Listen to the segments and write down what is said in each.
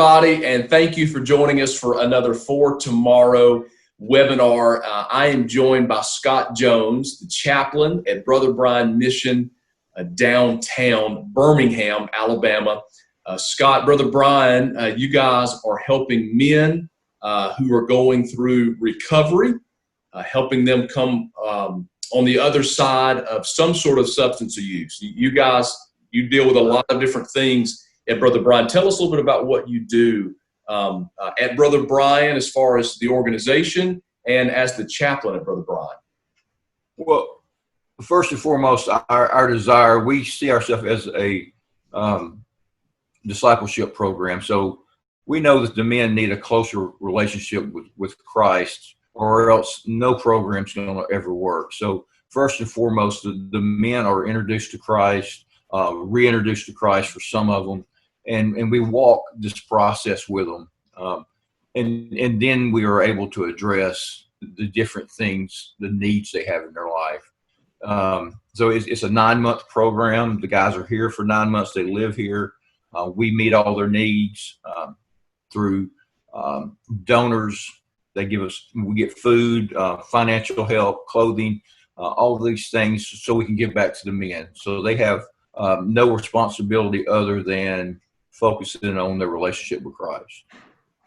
everybody, and thank you for joining us for another For Tomorrow webinar. I am joined by Scott Jones, the chaplain at Brother Bryan Mission, downtown Birmingham, Alabama. Scott, Brother Bryan, you guys are helping men who are going through recovery, helping them come on the other side of some sort of substance abuse. You guys, you deal with a lot of different things at Brother Bryan. Tell us a little bit about what you do at Brother Bryan as far as the organization and as the chaplain at Brother Bryan. Well, first and foremost, our desire, we see ourselves as a discipleship program. So we know that the men need a closer relationship with Christ, or else no program's going to ever work. So first and foremost, the men are introduced to Christ, reintroduced to Christ for some of them, and we walk this process with them. And then we are able to address the different things, the needs they have in their life. So it's a 9-month program. The guys are here for 9 months. They live here. We meet all their needs through donors. They give us, we get food, financial help, clothing, all of these things so we can give back to the men. So they have no responsibility other than focusing on their relationship with Christ.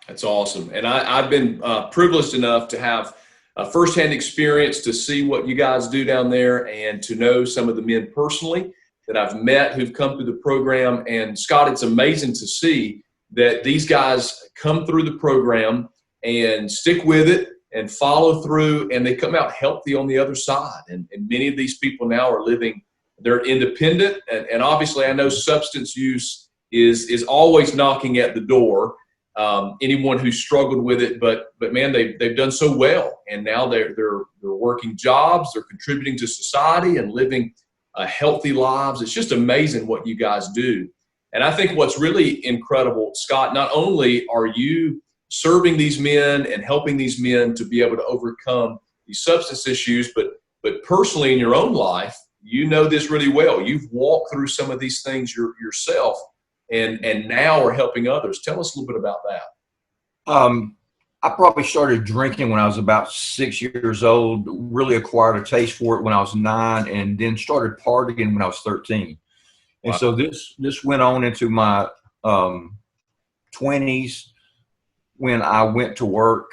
That's awesome. And I've been privileged enough to have a firsthand experience to see what you guys do down there and to know some of the men personally that I've met who've come through the program. And Scott, it's amazing to see that these guys come through the program and stick with it and follow through, and they come out healthy on the other side. And many of these people now are living, they're independent. And obviously I know substance use is always knocking at the door. Anyone who struggled with it, but man, they've done so well, and now they're working jobs, they're contributing to society and living healthy lives. It's just amazing what you guys do. And I think what's really incredible, Scott, not only are you serving these men and helping these men to be able to overcome these substance issues, but personally in your own life, you know this really well. You've walked through some of these things yourself. And now are helping others. Tell us a little bit about that. I probably started drinking when I was about 6 years old, really acquired a taste for it when I was 9, and then started partying when I was 13. And wow. So this went on into my 20s when I went to work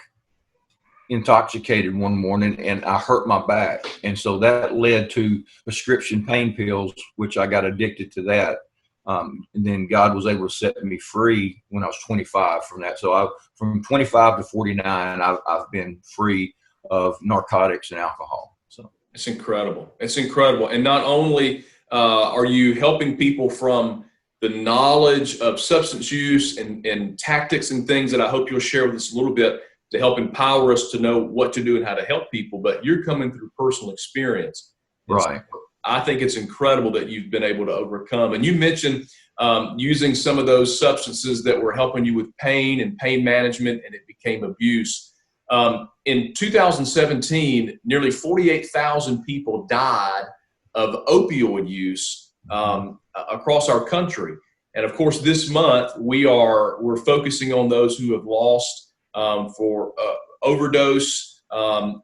intoxicated one morning and I hurt my back. And so that led to prescription pain pills, which I got addicted to that. And then God was able to set me free when I was 25 from that. So from 25 to 49, I've been free of narcotics and alcohol. So it's incredible. It's incredible. And not only are you helping people from the knowledge of substance use and tactics and things that I hope you'll share with us a little bit to help empower us to know what to do and how to help people, but you're coming through personal experience. Right. So I think it's incredible that you've been able to overcome. And you mentioned using some of those substances that were helping you with pain and pain management, and it became abuse. In 2017, nearly 48,000 people died of opioid use across our country. And of course, this month we're focusing on those who have lost for overdose.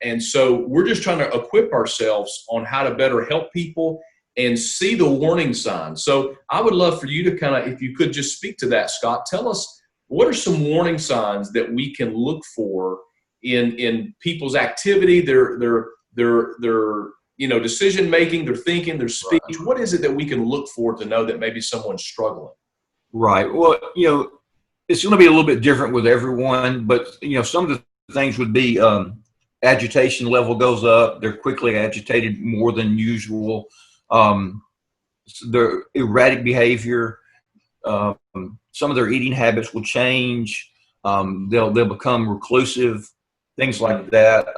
And so we're just trying to equip ourselves on how to better help people and see the warning signs. So I would love for you to kind of, if you could just speak to that, Scott, tell us what are some warning signs that we can look for in people's activity, their decision making, their thinking, their speech. Right. What is it that we can look for to know that maybe someone's struggling? Right. Well, it's going to be a little bit different with everyone, but some of the things would be agitation level goes up. They're quickly agitated more than usual. Their erratic behavior. Some of their eating habits will change. They'll become reclusive, things like that.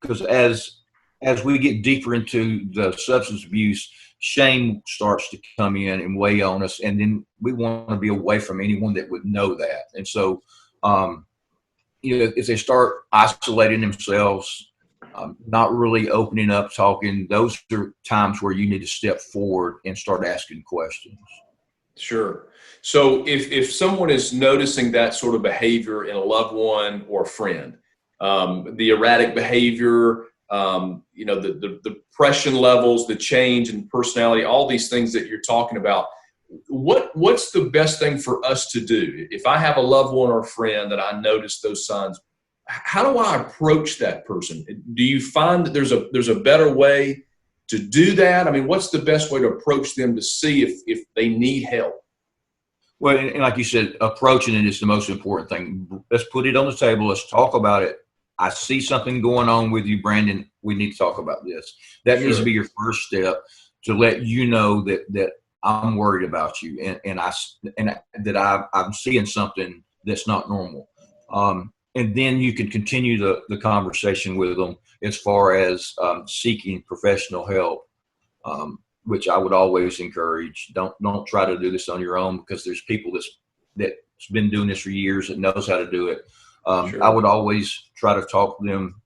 Because as we get deeper into the substance abuse, shame starts to come in and weigh on us, and then we want to be away from anyone that would know that. And so, if they start isolating themselves, not really opening up, talking, those are times where you need to step forward and start asking questions. Sure. So if someone is noticing that sort of behavior in a loved one or a friend, the erratic behavior, the depression levels, the change in personality, all these things that you're talking about, what's the best thing for us to do? If I have a loved one or a friend that I notice those signs, how do I approach that person? Do you find that there's a better way to do that? I mean, what's the best way to approach them to see if they need help? Well, and like you said, approaching it is the most important thing. Let's put it on the table. Let's talk about it. I see something going on with you, Brandon. We need to talk about this. That needs to Sure. be your first step to let you know that I'm worried about you and that I'm seeing something that's not normal. And then you can continue the conversation with them as far as seeking professional help, which I would always encourage. Don't try to do this on your own, because there's people that's been doing this for years that knows how to do it. I Sure. would always try to talk them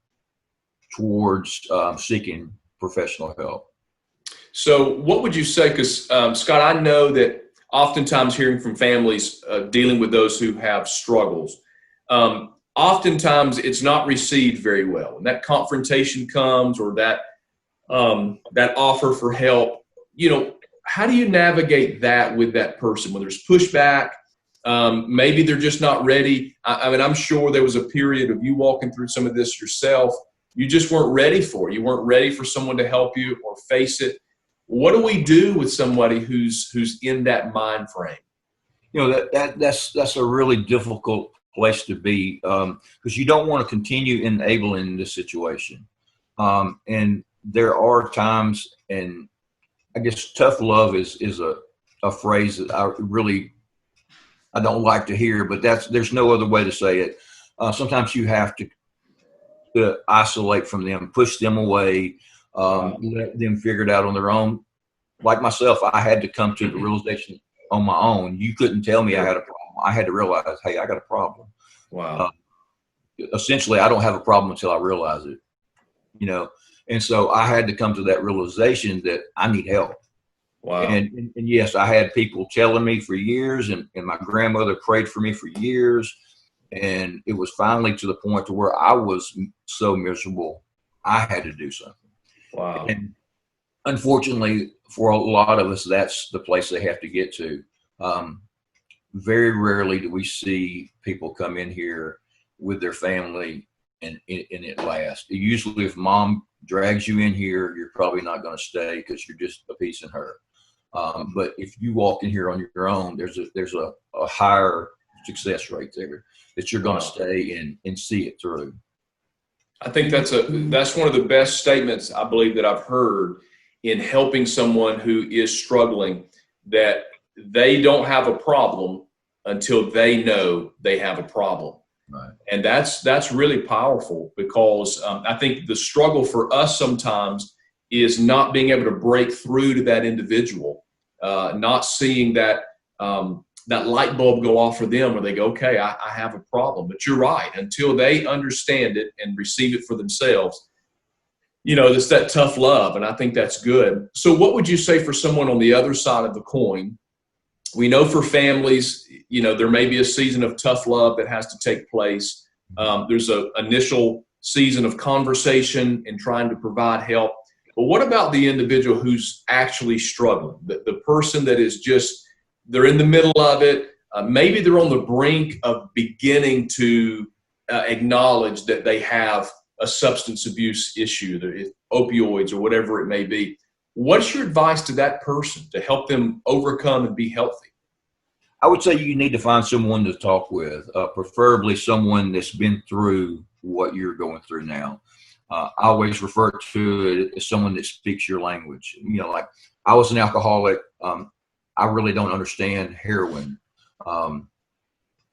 towards seeking professional help. So, what would you say? Because Scott, I know that oftentimes hearing from families dealing with those who have struggles, oftentimes it's not received very well. When that confrontation comes, or that offer for help, how do you navigate that with that person when there's pushback? Maybe they're just not ready. I mean, I'm sure there was a period of you walking through some of this yourself. You just weren't ready for it. You weren't ready for someone to help you or face it. What do we do with somebody who's in that mind frame? That's a really difficult place to be, because you don't want to continue enabling the situation. And there are times, and I guess tough love is a phrase that I don't like to hear, but there's no other way to say it. Sometimes you have to isolate from them, push them away, Wow. let them figure it out on their own. Like myself, I had to come to the realization on my own. You couldn't tell me I had a problem. I had to realize, hey, I got a problem. Uh, Wow. Essentially, I don't have a problem until I realize it, you know. And so I had to come to that realization that I need help. Wow. And yes, I had people telling me for years, and my grandmother prayed for me for years. And it was finally to the point to where I was so miserable, I had to do something. Wow. And unfortunately, for a lot of us, that's the place they have to get to. Um, Very rarely do we see people come in here with their family and it lasts. Usually, if mom drags you in here, you're probably not going to stay because you're just appeasing her. But if you walk in here on your own, there's a higher success rate there that you're going to Wow. stay and see it through. I think that's one of the best statements I believe that I've heard in helping someone who is struggling, that they don't have a problem until they know they have a problem. Right. And that's really powerful, because I think the struggle for us sometimes is not being able to break through to that individual, not seeing that light bulb go off for them where they go, okay, I have a problem. But you're right. Until they understand it and receive it for themselves, it's that tough love. And I think that's good. So what would you say for someone on the other side of the coin? We know for families, there may be a season of tough love that has to take place. There's an initial season of conversation and trying to provide help. But what about the individual who's actually struggling? The person that is just, they're in the middle of it. Maybe they're on the brink of beginning to acknowledge that they have a substance abuse issue, opioids or whatever it may be. What's your advice to that person to help them overcome and be healthy? I would say you need to find someone to talk with, preferably someone that's been through what you're going through now. I always refer to it as someone that speaks your language. Like I was an alcoholic. I really don't understand heroin,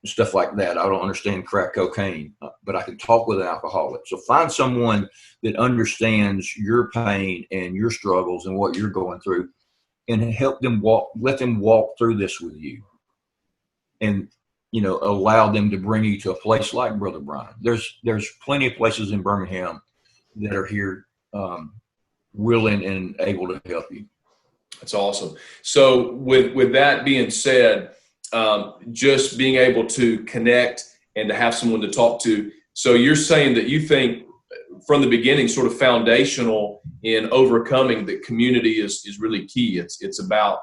stuff like that. I don't understand crack cocaine, but I can talk with an alcoholic. So find someone that understands your pain and your struggles and what you're going through, and let them walk through this with you. And allow them to bring you to a place like Brother Bryan. There's plenty of places in Birmingham that are here, willing and able to help you. That's awesome. So with that being said, just being able to connect and to have someone to talk to. So you're saying that you think from the beginning, sort of foundational in overcoming, that community is really key. It's about.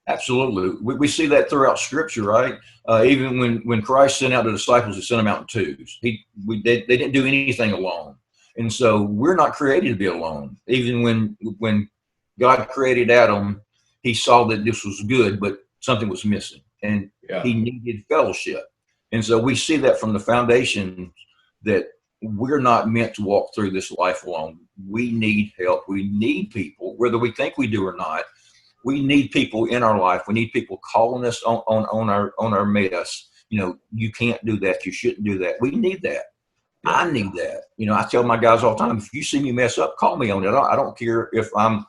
Absolutely. We see that throughout Scripture, right? Even when Christ sent out the disciples, he sent them out in twos. They didn't do anything alone. And so we're not created to be alone. Even when God created Adam, he saw that this was good, but something was missing. And Yeah. he needed fellowship. And so we see that from the foundation that we're not meant to walk through this life alone. We need help. We need people, whether we think we do or not. We need people in our life. We need people calling us on our mess. You can't do that. You shouldn't do that. We need that. Yeah. I need that. I tell my guys all the time, if you see me mess up, call me on it. I don't care if I'm,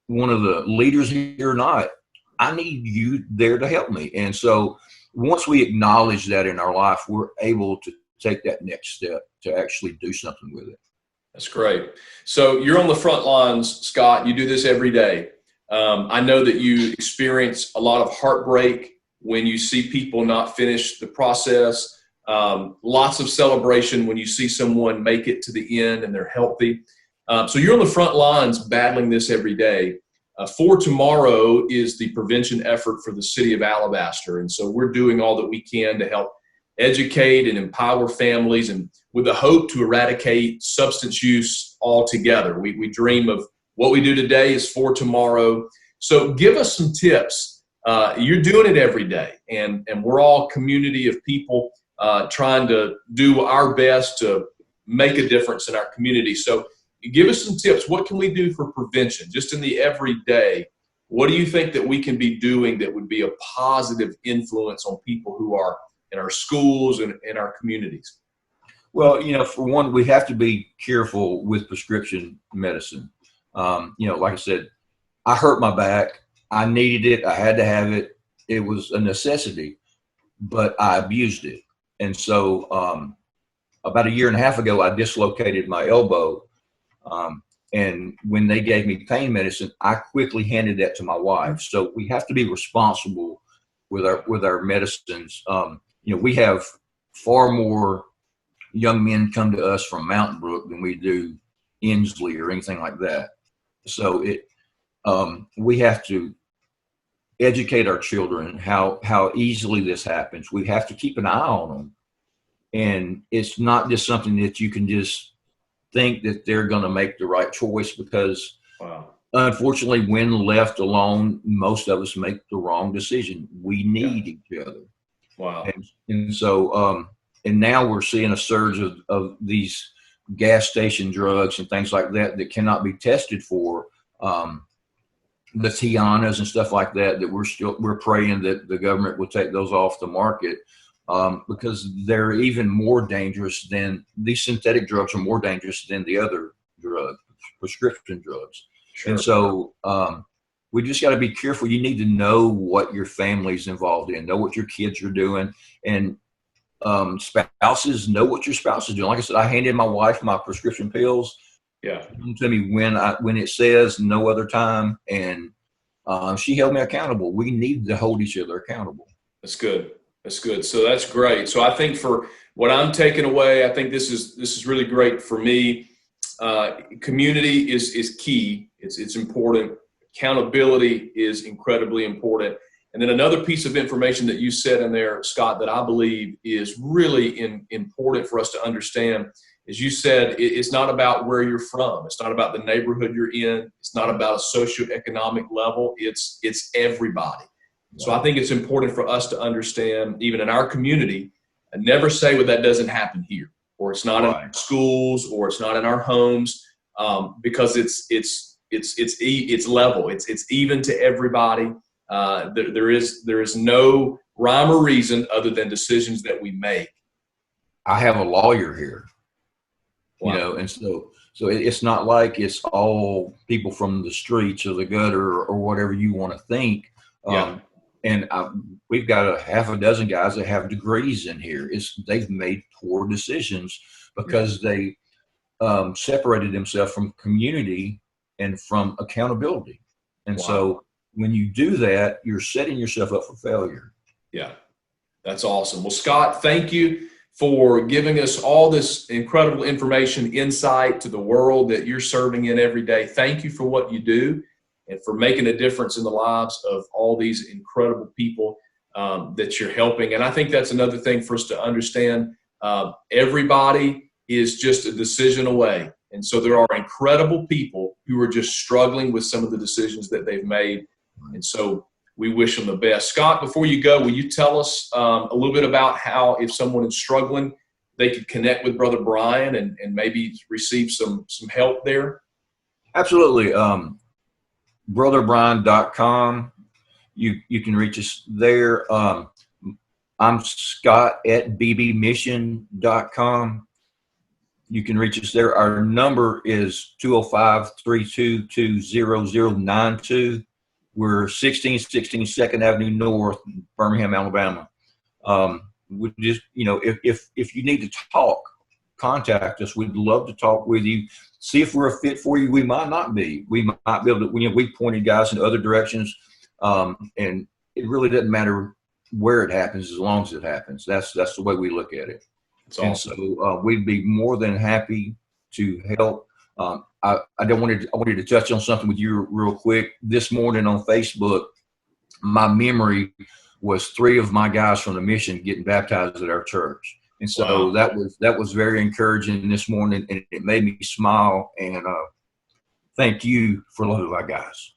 one of the leaders here or not. I need you there to help me. And so once we acknowledge that in our life, we're able to take that next step to actually do something with it. That's great. So you're on the front lines, Scott. You do this every day. I know that you experience a lot of heartbreak when you see people not finish the process. Lots of celebration when you see someone make it to the end and they're healthy. So you're on the front lines battling this every day. For Tomorrow is the prevention effort for the city of Alabaster. And so we're doing all that we can to help educate and empower families, and with the hope to eradicate substance use altogether. We dream of what we do today is for tomorrow. So give us some tips. You're doing it every day, and we're all a community of people trying to do our best to make a difference in our community. So give us some tips. What can we do for prevention, just in the everyday? What do you think that we can be doing that would be a positive influence on people who are in our schools and in our communities? Well, for one, we have to be careful with prescription medicine. Like I said, I hurt my back. I needed it. I had to have it. It was a necessity, but I abused it. And so about a year and a half ago, I dislocated my elbow. And when they gave me pain medicine, I quickly handed that to my wife. So we have to be responsible with our medicines. We have far more young men come to us from Mountain Brook than we do Inslee or anything like that. So we have to educate our children how easily this happens. We have to keep an eye on them. And it's not just something that you can just think that they're going to make the right choice, because unfortunately, when left alone, most of us make the wrong decision. We need each other. Wow. And so, and now we're seeing a surge of these gas station drugs and things like that cannot be tested for, the Tianas and stuff like that we're praying that the government will take those off the market, because they're even more dangerous than these synthetic drugs are more dangerous than the other drugs, prescription drugs. Sure. And so, we just got to be careful. You need to know what your family's involved in, know what your kids are doing, and spouses, know what your spouse is doing. Like I said, I handed my wife my prescription pills. Yeah. To me when it says no other time, and she held me accountable. We need to hold each other accountable. That's good. That's good. So that's great. So I think for what I'm taking away, I think this is really great for me. Community is key. It's important. Accountability is incredibly important. And then another piece of information that you said in there, Scott, that I believe is really important for us to understand is you said it's not about where you're from. It's not about the neighborhood you're in. It's not about a socioeconomic level. It's everybody. So I think it's important for us to understand, even in our community, and never say, well, that doesn't happen here, or it's not in our schools, or it's not in our homes, because it's level. It's even to everybody. There is no rhyme or reason other than decisions that we make. I have a lawyer here, and so it's not like it's all people from the streets or the gutter or whatever you want to think. And we've got a half a dozen guys that have degrees in here. They've made poor decisions because they separated themselves from community and from accountability. And Wow. so when you do that, you're setting yourself up for failure. Yeah, that's awesome. Well, Scott, thank you for giving us all this incredible information, insight to the world that you're serving in every day. Thank you for what you do and for making a difference in the lives of all these incredible people that you're helping. And I think that's another thing for us to understand. Everybody is just a decision away. And so there are incredible people who are just struggling with some of the decisions that they've made. And so we wish them the best. Scott, before you go, will you tell us a little bit about how, if someone is struggling, they could connect with Brother Bryan and maybe receive some help there? Absolutely. BrotherBryan.com. You can reach us there. I'm Scott at bbmission.com. You can reach us there. Our number is 205-322-0092. We're 1616 2nd Avenue North, Birmingham, Alabama. We just, if you need to talk, contact us. We'd love to talk with you. See if we're a fit for you. We might not be. We might be able to. We pointed guys in other directions, and it really doesn't matter where it happens as long as it happens. That's the way we look at it. That's awesome. And so we'd be more than happy to help. I wanted to touch on something with you real quick. This morning on Facebook, my memory was 3 of my guys from the mission getting baptized at our church. And so Wow. that was very encouraging this morning, and it made me smile. And thank you for loving my guys.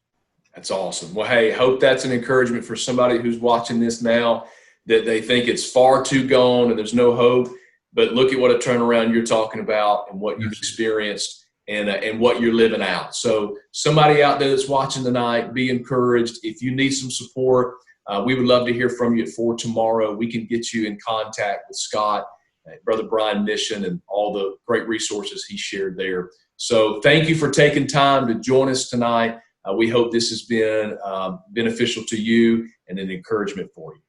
That's awesome. Well, hey, hope that's an encouragement for somebody who's watching this now, that they think it's far too gone and there's no hope. But look at what a turnaround you're talking about and what you've experienced and what you're living out. So somebody out there that's watching tonight, be encouraged. If you need some support, we would love to hear from you at 4 tomorrow. We can get you in contact with Scott, Brother Bryan Mission, and all the great resources he shared there. So thank you for taking time to join us tonight. We hope this has been beneficial to you and an encouragement for you.